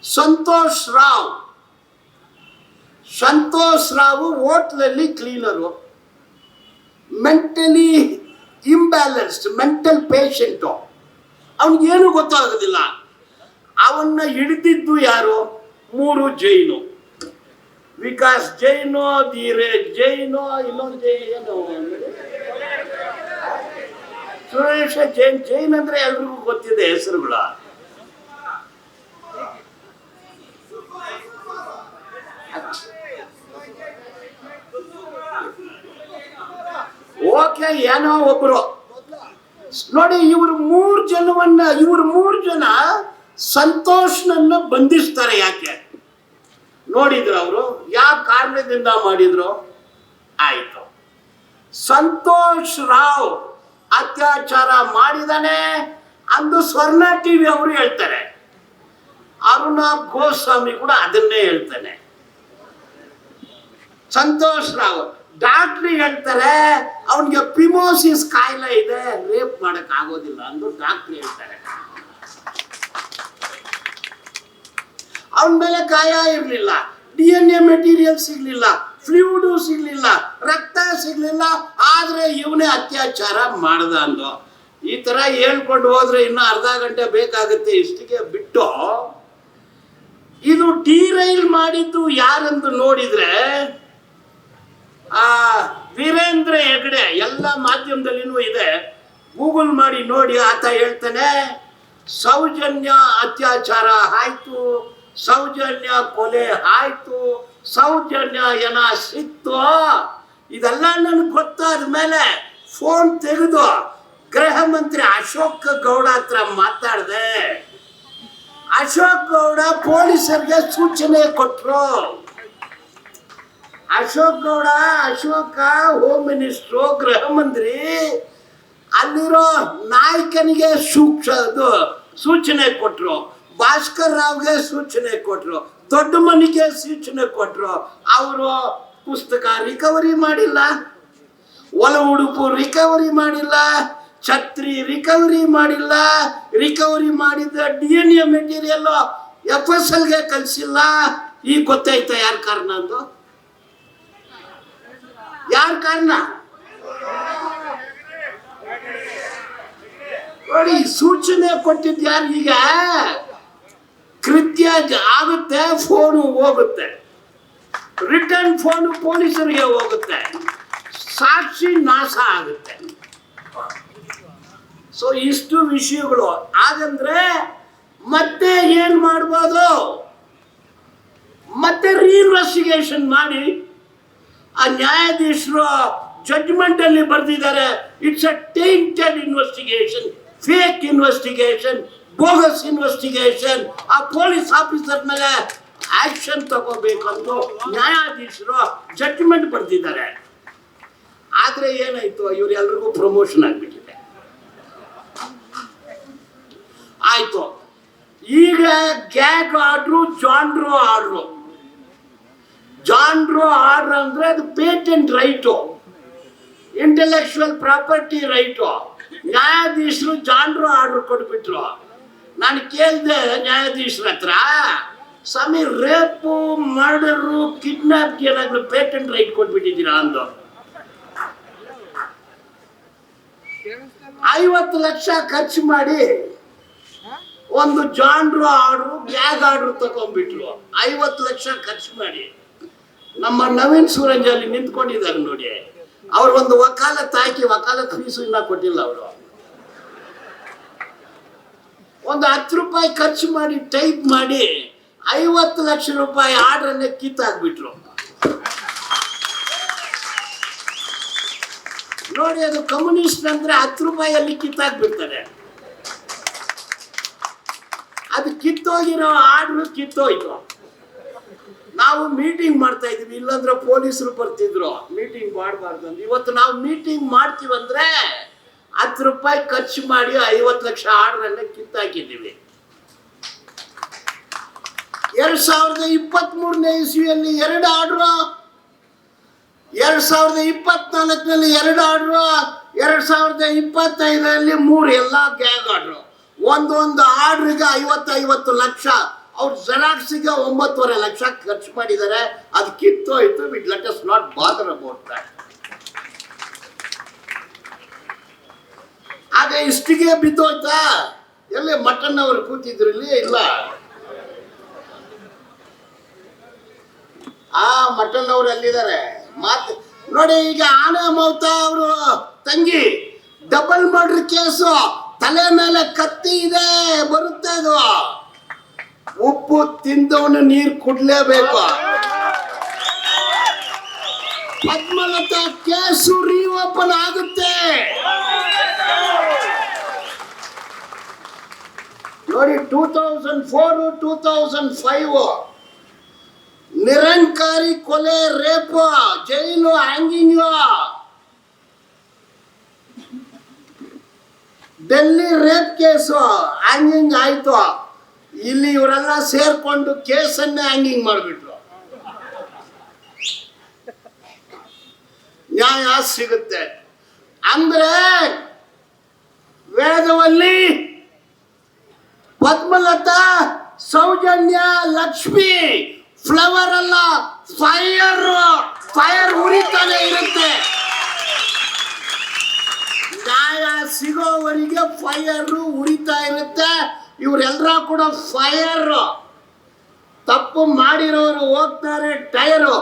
ಸಂತೋಷ್ ರಾವ್ ಹೋಟ್ಲಲ್ಲಿ cleaner, mentally imbalanced, mental patient. ಅವನಿಗೇನು ಗೊತ್ತಾಗೋದಿಲ್ಲ. ಅವನ್ನ ಹಿಡಿದಿದ್ದು ಯಾರು? 3 ಜೈನು. ವಿಕಾಸ್ ಜೈನು, ಧೀರೇಜ್ ಜೈನು, ಇನ್ನೊಂದು ಜೈನು ಸುರೇಶ ಜೈನ್. ಜೈನ್ ಅಂದ್ರೆ ಎಲ್ರಿಗೂ ಗೊತ್ತಿದೆ ಹೆಸರುಗಳು. ಓಕೆ, ಏನೋ ಒಬ್ರು ನೋಡಿ. ಇವರು 3 ಜನ ಸಂತೋಷ್ನನ್ನ ಬಂಧಿಸ್ತಾರೆ. ಯಾಕೆ ನೋಡಿದ್ರು? ಅವರು ಯಾವ ಕಾರಣದಿಂದ ಮಾಡಿದ್ರು? ಆಯ್ತು, ಸಂತೋಷ್ ರಾವ್ ಅತ್ಯಾಚಾರ ಮಾಡಿದಾನೆ ಅಂದು ಸ್ವರ್ಣ ಟಿವಿ ಅವರು ಹೇಳ್ತಾರೆ. ಅರುಣ ಗೋಸ್ವಾಮಿ ಕೂಡ ಅದನ್ನೇ ಹೇಳ್ತಾನೆ. ಸಂತೋಷ್ ರಾವ್ ಡಾಕ್ಟ್ರಿ ಹೇಳ್ತಾರೆ ಅವನಿಗೆ ಪಿಮೋಸಿಸ್ ಕಾಯಿಲೆ ಇದೆ, ರೇಪ್ ಮಾಡಕ್ ಆಗೋದಿಲ್ಲ ಅಂದು ಡಾಕ್ಟ್ರಿ ಹೇಳ್ತಾರೆ. ಅವನ ಮೇಲೆ ಗಾಯ ಇರಲಿಲ್ಲ, DNA ಮೆಟೀರಿಯಲ್ ಸಿಗ್ಲಿಲ್ಲ, ಫ್ಲೂಯಿಡ್ ಸಿಗ್ಲಿಲ್ಲ, ರಕ್ತ ಸಿಗ್ಲಿಲ್ಲ, ಆದ್ರೆ ಇವನೇ ಅತ್ಯಾಚಾರ ಮಾಡ್ದ ಅಂದು. ಈ ತರ ಹೇಳ್ಕೊಂಡು ಹೋದ್ರೆ ಇನ್ನು ಅರ್ಧ ಗಂಟೆ ಬೇಕಾಗುತ್ತೆ. ಇಷ್ಟಿಗೆ ಬಿಟ್ಟು ಇದು ಡಿರೈಲ್ ಮಾಡಿದ್ದು ಯಾರೆಂದು ನೋಡಿದ್ರೆ ವೀರೇಂದ್ರ ಹೆಗಡೆ. ಎಲ್ಲ ಮಾಧ್ಯಮದಲ್ಲಿನೂ ಇದೆ, ಗೂಗಲ್ ಮಾಡಿ ನೋಡಿ. ಆತ ಹೇಳ್ತಾನೆ ಸೌಜನ್ಯ ಅತ್ಯಾಚಾರ ಆಯ್ತು, ಸೌಜನ್ಯ ಕೊಲೆ ಆಯ್ತು, ಸೌಜನ್ಯ ಏನ ಸಿಕ್ತು. ಇದೆಲ್ಲ ನನಗೆ ಗೊತ್ತಾದ ಮೇಲೆ ಫೋನ್ ತೆಗೆದು ಗೃಹ ಮಂತ್ರಿ ಅಶೋಕ್ ಗೌಡ ಹತ್ರ ಮಾತಾಡಿದೆ. ಅಶೋಕ್ ಗೌಡ ಪೊಲೀಸರಿಗೆ ಸೂಚನೆ ಕೊಟ್ಟರು. ಅಶೋಕ ಹೋಮ್ ಮಿನಿಸ್ಟ್ರು, ಗೃಹ ಮಂತ್ರಿ, ಅಲ್ಲಿರೋ ನಾಯಕನಿಗೆ ಸೂಚನೆ ಕೊಟ್ಟರು, ಭಾಸ್ಕರ್ ರಾವ್ಗೆ ಸೂಚನೆ ಕೊಟ್ಟರು, ದೊಡ್ಡ ಮನಿಗೆ ಸೂಚನೆ ಕೊಟ್ಟರು. ಅವರು ಪುಸ್ತಕ ರಿಕವರಿ ಮಾಡಿಲ್ಲ, ಒಲ ಉಡುಪು ರಿಕವರಿ ಮಾಡಿಲ್ಲ, ಛತ್ರಿ ರಿಕವರಿ ಮಾಡಿಲ್ಲ, ರಿಕವರಿ ಮಾಡಿದ DNA ಮೆಟೀರಿಯಲ್ FSLಗೆ ಕಳಿಸಿಲ್ಲ. ಈಗ ಗೊತ್ತಾಯ್ತಾ ಯಾರ ಕಾರಣ ಅಂದು? ಯಾರ ಕಾರಣ ನೋಡಿ? ಸೂಚನೆ ಕೊಟ್ಟಿದ್ದು ಯಾರು? ಈಗ ಕೃತ್ಯ ಆಗುತ್ತೆ, ಫೋನು ಹೋಗುತ್ತೆ, ರಿಟರ್ನ್ ಫೋನು ಪೊಲೀಸರಿಗೆ ಹೋಗುತ್ತೆ, ಸಾಕ್ಷಿ ನಾಶ ಆಗುತ್ತೆ. ಸೊ ಇಷ್ಟು ವಿಷಯಗಳು. ಹಾಗಂದ್ರೆ ಮತ್ತೆ ಏನ್ ಮಾಡ್ಬೋದು? ಮತ್ತೆ ರೀಇನ್ವೆಸ್ಟಿಗೇಷನ್ ಮಾಡಿ ಆ ನ್ಯಾಯಾಧೀಶರು ಜಡ್ಜ್ಮೆಂಟ್ ಅಲ್ಲಿ ಬರೆದಿದ್ದಾರೆ, it's a tainted investigation, fake investigation, bogus investigation. ಆ ಪೊಲೀಸ್ ಆಫೀಸರ್ ಮೇಲೆ ಆಕ್ಷನ್ ತಗೋಬೇಕಂದು ನ್ಯಾಯಾಧೀಶರು ಜಡ್ಜ್ಮೆಂಟ್ ಬರೆದಿದ್ದಾರೆ. ಆದ್ರೆ ಏನಾಯ್ತು? ಇವರೆಲ್ರಿಗೂ ಪ್ರಮೋಷನ್ ಆಗ್ಬಿಟ್ಟಿದೆ. ಆಯ್ತು, ಈಗ ಗ್ಯಾಗ್ ಆರ್ಡ್ರು, ಜಾನ್ಡ್ರೋ ಆರ್ಡ್ರು. ಜಾನ್ಡ್ರೋ ಆರ್ಡರ್ ಅಂದ್ರೆ ಅದು patent right, intellectual property right. ನ್ಯಾಯಾಧೀಶರು ಜಾನ್ಡ್ರೋ ಆರ್ಡರ್ ಕೊಟ್ಬಿಟ್ರು. ನಾನು ಕೇಳಿದೆ ನ್ಯಾಯಾಧೀಶರ ಹತ್ರ, ಸ್ವಾಮಿ ರೇಪು, ಮರ್ಡರು, ಕಿಡ್ನಾಪ್ ಏನಾದ್ರು ಪೇಟೆಂಟ್ ರೈಟ್ ಕೊಟ್ಬಿಟ್ಟಿದ್ದೀರಾ ಅಂದು. 50 ಲಕ್ಷ ಖರ್ಚು ಮಾಡಿ ಒಂದು ಜಾನ್ಡ್ರೋ ಆರ್ಡ್ರು, ಗ್ಯಾಗ್ ಆರ್ಡರ್ ತಗೊಂಡ್ಬಿಟ್ರು. 50 ಲಕ್ಷ ಖರ್ಚು ಮಾಡಿ. ನಮ್ಮ ನವೀನ್ ಸೂರಜ್ ಅಲ್ಲಿ ನಿಂತ್ಕೊಂಡಿದ್ದಾರೆ ನೋಡಿ, ಅವ್ರು ಒಂದು ವಕಾಲತ್ ಹಾಕಿ ವಕಾಲತ್ ಫೀಸು ಇನ್ನ ಕೊಟ್ಟಿಲ್ಲ. ಅವರು ಒಂದು 10 ರೂಪಾಯಿ ಖರ್ಚು ಮಾಡಿ ಟೈಪ್ ಮಾಡಿ 50 ಲಕ್ಷ ರೂಪಾಯಿ ಆರ್ಡರ್ ಕಿತ್ತಾಕ್ಬಿಟ್ರು ನೋಡಿ. ಅದು ಕಮ್ಯುನಿಸ್ಟ್ ಅಂದ್ರೆ 10 ರೂಪಾಯಿಯಲ್ಲಿ ಕಿತ್ತಾಕ್ಬಿಡ್ತಾರೆ. ಅದು ಕಿತ್ತೋಗಿರೋ ಆರ್ಡರ್ ಕಿತ್ತೋಯ್ತು. ನಾವು ಮೀಟಿಂಗ್ ಮಾಡ್ತಾ ಇದೀವಿ, ಇಲ್ಲಾಂದ್ರೆ ಪೊಲೀಸರು ಬರ್ತಿದ್ರು. ಮೀಟಿಂಗ್ ಮಾಡಬಾರ್ದು ಅಂತ ಇವತ್ತು ನಾವು ಮೀಟಿಂಗ್ ಮಾಡ್ತೀವಂದ್ರೆ 10 ರೂಪಾಯಿ ಖರ್ಚು ಮಾಡಿ 50 ಲಕ್ಷ ಆರ್ಡರ್ ಕಿತ್ತಾಕಿದ್ದೀವಿ. 2023ನೇ ಇಸ್ವಿಯಲ್ಲಿ 2 ಆರ್ಡರ್, 2024ನಲ್ಲಿ 2 ಆರ್ಡರ್, 2025ರಲ್ಲಿ 3 ಎಲ್ಲ ಗ್ಯಾಗ್ ಆರ್ಡರ್. ಒಂದೊಂದು ಆರ್ಡ್ರಿಗೆ 50 ಲಕ್ಷ ಅವ್ರು ಜೆರಾಕ್ಸಿಗೆ 9.5 ಲಕ್ಷ ಖರ್ಚು ಮಾಡಿದ್ದಾರೆ. ಅದು ಕಿತ್ತೋಯ್ತು. ವಿಟ್ let us not bother about that. ಆಗ ಇಷ್ಟಿಗೆ ಬಿದ್ದೋಯ್ತಾ? ಎಲ್ಲಿ ಮಟನ್ ಅವರು ಕೂತಿದ್ರು ಇಲ್ಲಿ? ಇಲ್ಲ. ಆ ಮಟನ್ ಅವರು ಅಲ್ಲಿದ್ದಾರೆ. ಮಾತು ನೋಡಿ. ಈಗ ಆನೆ ಮಮತಾ ಅವರು ತಂಗಿ ಡಬಲ್ ಮರ್ಡರ್ ಕೇಸು, ತಲೆ ಮೇಲೆ ಕತ್ತಿ ಇದೆ, ಬರುತ್ತೆ ಅದು. ಉಪ್ಪು ತಿಂದವನು ನೀರು ಕುಡ್ಲೇಬೇಕು. ಪದ್ಮಲತಾ ಕೇಸು ರೀಓಪನ್ ಆಗುತ್ತೆ ನೋಡಿ. 2004 2005 ನಿರಂಕಾರಿ ಕೊಲೆ, rape, jail, hanging. Delhi rape case hanging ಆಯ್ತು. ಇಲ್ಲಿ ಇವರೆಲ್ಲ ಸೇರ್ಕೊಂಡು ಕೇಸನ್ನೇ ಹ್ಯಾಂಗಿಂಗ್ ಮಾಡಿಬಿಟ್ರು. ನ್ಯಾಯ ಸಿಗುತ್ತೆ ಅಂದ್ರೆ ವೇದವಲ್ಲಿ ಪದ್ಮಲತಾ, ಸೌಜನ್ಯ, ಲಕ್ಷ್ಮಿ ಫ್ಲವರ್ ಅಲ್ಲ, ಫೈರ್ ಉರಿತಾನೆ ಇರುತ್ತೆ. ನ್ಯಾಯ ಸಿಗೋವರೆಗೆ ಫೈರ್ ಉರಿತಾ ಇರುತ್ತೆ. ಇವರೆಲ್ಲರ ಕೂಡ ಫೈರ್. ತಪ್ಪು ಮಾಡಿರೋರು ಹೋಗ್ತಾರೆ ಟೈರು.